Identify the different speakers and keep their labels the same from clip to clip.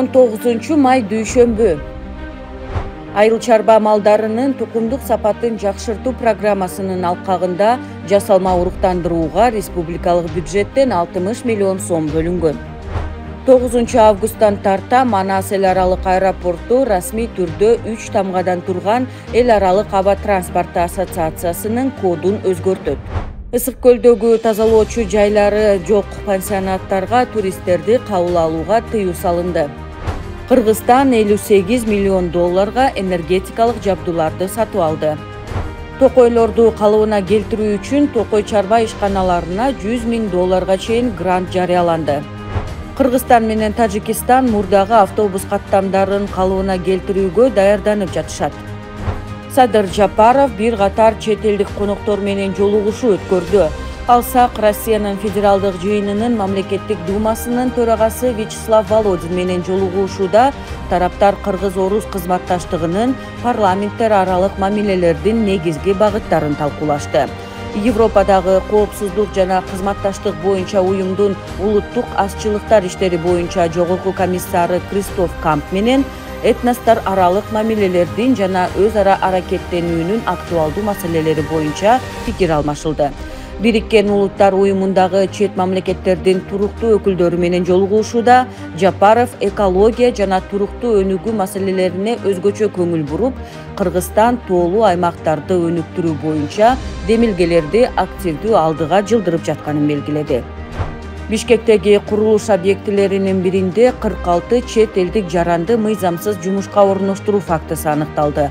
Speaker 1: 19 май дүйшөмбү. Айыл чарба малдарынын тукумдук сапатын жакшыртуу программасынын алкагында жасалма уруктандырууга республикалык бюджеттен 60 миллион сом бөлүнгөн. 9 августтан тарта Манас эл аралык аэропорту расмий түрдө 3 тамгадан турган эл аралык аба транспорту ассоциациясынын кодун өзгөртөт. Ысык көлдөгү тазалоочу жайлары жок пансионаттарга туристтерди кабыл алууга тыюу салынды. Кыргызстан 58 миллион долларга энергетикалык жабдууларды сатып алды. Токойлорду калыбына келтирүү үчүн Токой чарба ишканаларына 100 000 долларга чейин грант жарыяланды. Кыргызстан менен Тажикистан мурдагы автобус каттамдарын калыбына келтирүүгө даярданып жатышат. Садыр Жапаров бир катар чет элдик коноктор менен жолугушуу өткөрдү. Алсак Россиянын федералдык жыйынынын мамлекеттик думасынын төрагасы Вячеслав Володин менен жолугушууда тараптар кыргыз-орус кызматташтыгынын парламенттер аралык мамилелердин негизги багыттарын талкуулашты. Европадагы коопсуздук жана кызматташтык боюнча уюмдун улуттук азчылыктар иштери боюнча жогорку комиссары Кристоф Камп менен этностор аралык мамилелердин жана өз ара аракеттенүүнүн актуалдуу маселелери боюнча пикир алмашылды. Бириккен Улуттар уюмундагы чет мамлекеттердин туруктуу өкүлдөрү менен жолугушууда Жапаров экология жана туруктуу өнүгүү маселелерине өзгөчө көңүл буруп, Кыргызстан тоолуу аймактарды өнүктүрүү боюнча демилгелерди активдүү алдыга жылдырып жатканын белгиледи. Бишкектеги курулуш объектилеринин биринде 46 чет элдик жаранды мыйзамсыз жумушка орноштуруу фактысы аныкталды.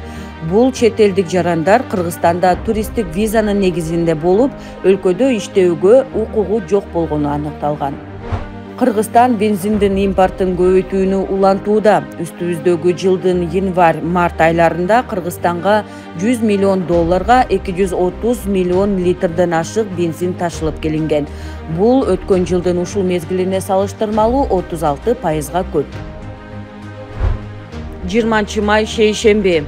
Speaker 1: Бул чет элдик жарандар Кыргызстанда туристтик визанын негизинде болуп, өлкөдө иштөөгө укугу жок болгону аныкталган. Кыргызстан бензиндин импортун көбөйтүүнү улантууда. Үстүбүздөгү жылдын январь-март айларында Кыргызстанга 100 миллион долларга 230 миллион литрден ашык бензин ташылып келинген. Бул өткөн жылдын ушул мезгилине салыштырмалуу 36%га көп. 20 май шейшемби.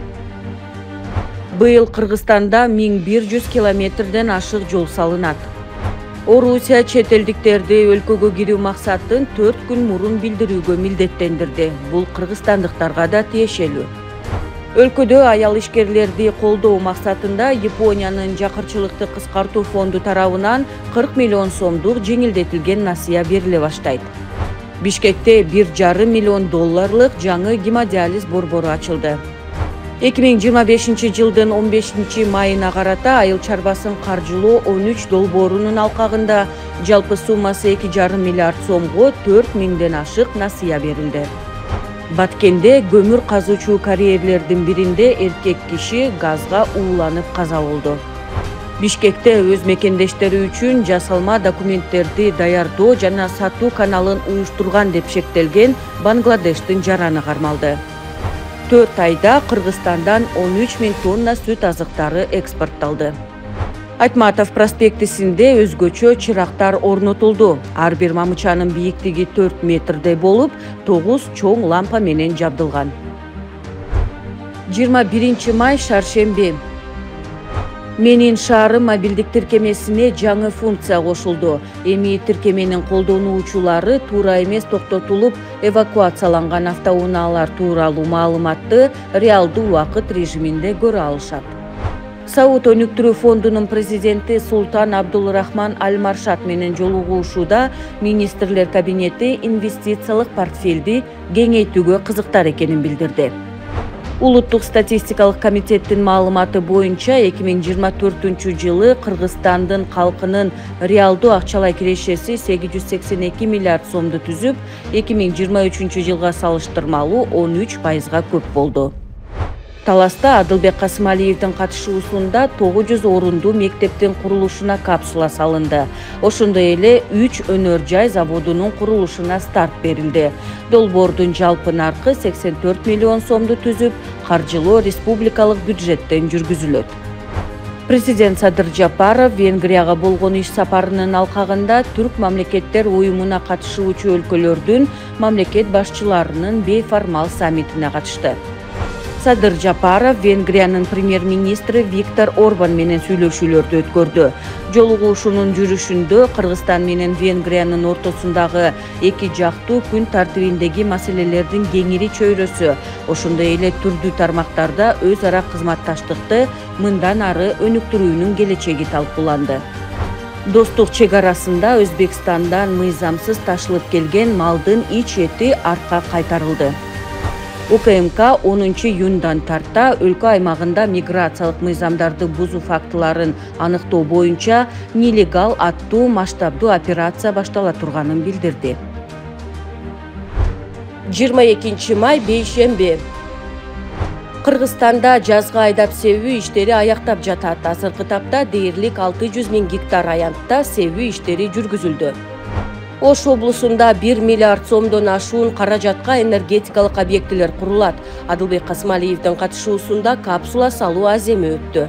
Speaker 1: Быйыл Кыргызстанда 1100 километрден ашык жол салынат. Орусия чет элдиктерди өлкөгө кирүү максатын 4 күн мурун билдирүүгө милдеттендирди. Бул кыргызстандыктарга да тиешелүү. Өлкөдө аял ишкерлерди колдоо максатында Япониянын жакырчылыкты кыскартуу фонду тарабынан 40 миллион сомдук жеңилдетилген насыя бериле баштайт. Бишкекте 1,5 миллион долларлык жаңы гемодиализ борбору ачылды. 2025 жылдын 15 майына карата айыл чарбасын каржылоо 13 долбоорунун алкагында жалпы суммасы 2,5 миллиард сомго 4000ден ашык насыя берилди. Баткенде көмүр казуучу карьерлердин биринде эркек киши газга ууланып каза болду. Бишкекте өз мекендештери үчүн жасалма документтерди даярдоо жана сатуу каналын уюштурган деп шектелген Бангладештин жараны кармалды. 4 айда Кыргызстандан 13 000 тонна сүт азыктары экспортталды. Айтматов проспектисинде өзгөчө чырактар орнотулду. Ар бир мамычанын бийиктиги 4 метрдей болуп, 9 чоң лампа менен жабдылган. 21 май шаршемби. Менин шаарым мобилдик тиркемесине жаңы функция кошулду. Эми тиркеменин колдонуучулары туура эмес токтотулуп, эвакуацияланган автоунаалар тууралуу маалыматты реалдуу убакыт режиминде көрө алышат. Сауд өнүктүрүү фондунун президенти Султан Абдулрахман Аль-Маршат менен жолугушууда министрлер кабинети инвестициялык портфелди кеңейтүүгө кызыктар экенин билдирди. Улуттук статистикалык комитеттин маалыматы боюнча 2024 жылы Кыргызстандын калкынын реалдуу акчалай кирешеси 882 миллиард сомду түзүп, 2023 жылга салыштырмалуу 13%га көп болду. Таласта Адылбек Касымалиевдин катышуусунда 900 орундуу мектептин курулушуна капсула салынды. Ошондой эле 3 өнөр жай заводунун курулушуна старт берилди. Долбоордун жалпы наркы 84 миллион сомду түзүп, каржылоо республикалык бюджеттен жүргүзүлөт. Президент Садыр Жапаров Венгрияга болгон иш сапарынын алкагында Түрк мамлекеттер уюмуна катышуучу өлкөлөрдүн мамлекет башчыларынын бейформал саммитине катышты. Садыр Жапаров Венгриянын премьер-министри Виктор Орбан менен сүйлөшүүлөрдү өткөрдү. Жолугушуунун жүрүшүндө Кыргызстан менен Венгриянын ортосундагы эки жактуу күн тартибиндеги маселелердин кеңири чөйрөсү, ошондой эле түрдүү тармактарда өз ара кызматташтыкты мындан ары өнүктүрүүнүн келечеги талкууланды. Достук чек арасында Өзбекстандан мыйзамсыз ташылып келген малдын ич эти артка кайтарылды. УКМК 10-июндан тарта өлкө аймагында миграциялык мыйзамдарды бузуу фактыларын аныктоо боюнча нелегал аттуу масштабдуу операция баштала турганын билдирди. 22 май бейшемби. Кыргызстанда жазгы айдап себүү иштери аяктап жатат. Азыркы тапта дээрлик 600 000 гектар аянтта себүү иштери жүргүзүлдү. Ош облусунда 1 миллиард сомдон ашуун каражатка энергетикалык объектилер курулат. Адылбек Касымалиевдин катышуусунда капсула салуу аземи өттү.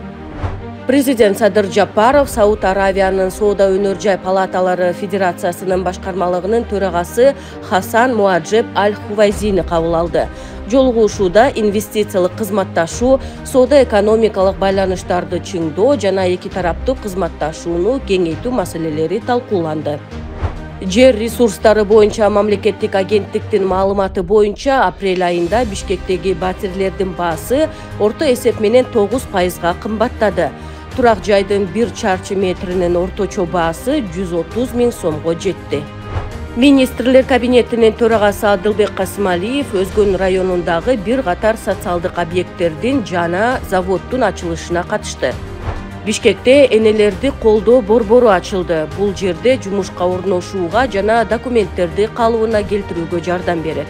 Speaker 1: Президент Садыр Жапаров Сауд Аравиянын Соода өнөр жай палаталары Федерациясынын башкармалыгынын төрагасы Хасан Муаджеб Аль-Хувайзини кабыл алды. Жолугушууда инвестициялык кызматташуу, соода экономикалык байланыштарды чыңдоо жана эки тараптуу кызматташууну кеңейтүү маселелери талкууланды. Жер ресурстары боюнча мамлекеттик агенттиктин маалыматы боюнча апрель айында Бишкектеги батирлердин баасы орто эсеп менен 9%га кымбаттады. Турак жайдын 1 чарчы метринин орточо баасы 130 000 сомго жетти. Министрлер кабинетинин төрагасы Адылбек Касымалиев Өзгөн районундагы бир катар социалдык объекттердин жана заводдун ачылышына катышты. Бишкекте энелерди колдоо борбору ачылды. Бул жерде жумушка орношууга жана документтерди калыбына келтирүүгө жардам берет.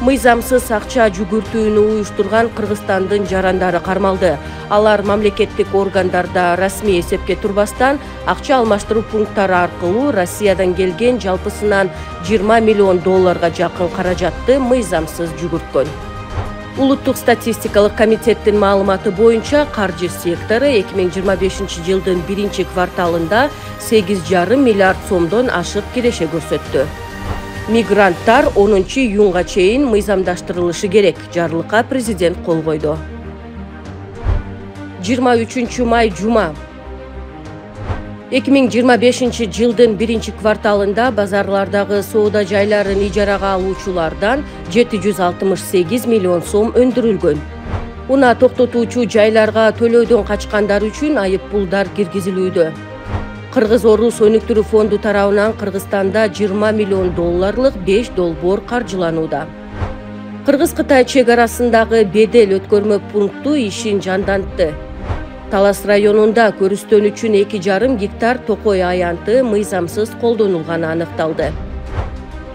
Speaker 1: Мыйзамсыз акча жүгүртүүнү уюштурган Кыргызстандын жарандары кармалды. Алар мамлекеттик органдарда расмий эсепке турбастан акча алмаштыруу пункттары аркылуу Россиядан келген жалпысынан 20 миллион долларга жакын каражатты мыйзамсыз жүгүрткөн. Улуттук статистикалык комитеттин маалыматы боюнча каржы сектору 2025 жылдын 1-кварталында 8,5 миллиард сомдон ашык киреше көрсөттү. Мигранттар 10-июнга чейин мыйзамдаштырылышы керек. Жарлыкка президент кол койду. 23 май жума. 2025 жылдын 1-кварталында базарлардагы соода жайларын ижарага алуучулардан 768 миллион сом өндүрүлгөн. Уна токтотуучу жайларга төлөөдөн качкандар үчүн айыппулдар киргизилүүдө. Кыргыз-Орус өнүктүрүү фонду тарабынан Кыргызстанда 20 миллион долларлык 5 долбоор каржыланууда. Кыргыз-Кытай чек арасындагы бедел өткөрмө пункту ишин жандантты. Талас районунда көрүстөн үчүн 2,5 гектар токой аянты мыйзамсыз колдонулганы аныкталды.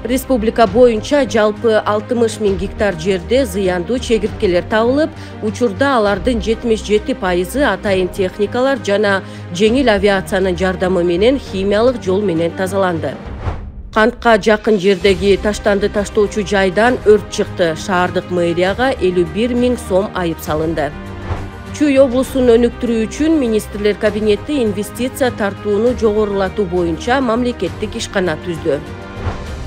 Speaker 1: Республика боюнча жалпы 60 000 гектар жерде зыяндуу чегирткелер табылып, учурда алардын 77% атайын техникалар жана жеңил авиациянын жардамы менен химиялык жол менен тазаланды. Кантка жакын жердеги таштанды таштоочу жайдан өрт чыкты. Шаардык мэрияга 51 000 сом айып салынды. Чүй облусун өнүктүрүү үчүн министрлер кабинети инвестиция тартууну жогорулатуу боюнча мамлекеттик ишкана түздү.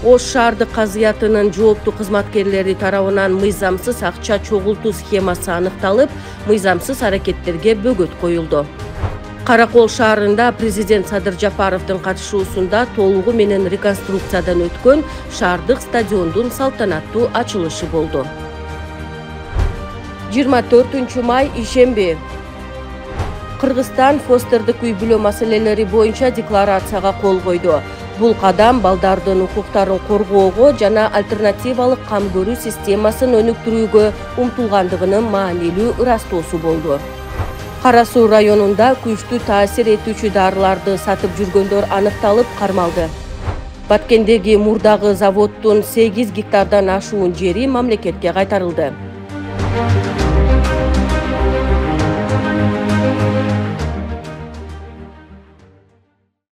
Speaker 1: Ош шаардык казыятынын жооптуу кызматкерлери тарабынан мыйзамсыз акча чогултуу схемасы аныкталып, мыйзамсыз аракеттерге бөгөт коюлду. Каракол шаарында президент Садыр Жапаровдун катышуусунда толугу менен реконструкциядан өткөн шаардык стадиондун салтанаттуу ачылышы болду. 24 май ишемби. Кыргызстан фостердик үй бүлө маселелери боюнча декларацияга кол койду. Бул кадам балдардын укуктарын коргоого жана альтернативалык кам көрүү системасын өнүктүрүүгө умтулгандыгынын маанилүү ырастоосу болду. Кара Суу районунда күчтүү таасир этүүчү дарыларды сатып жүргөндөр аныкталып кармалды. Баткендеги мурдагы заводдун 8 гектардан ашуун жери мамлекетке кайтарылды.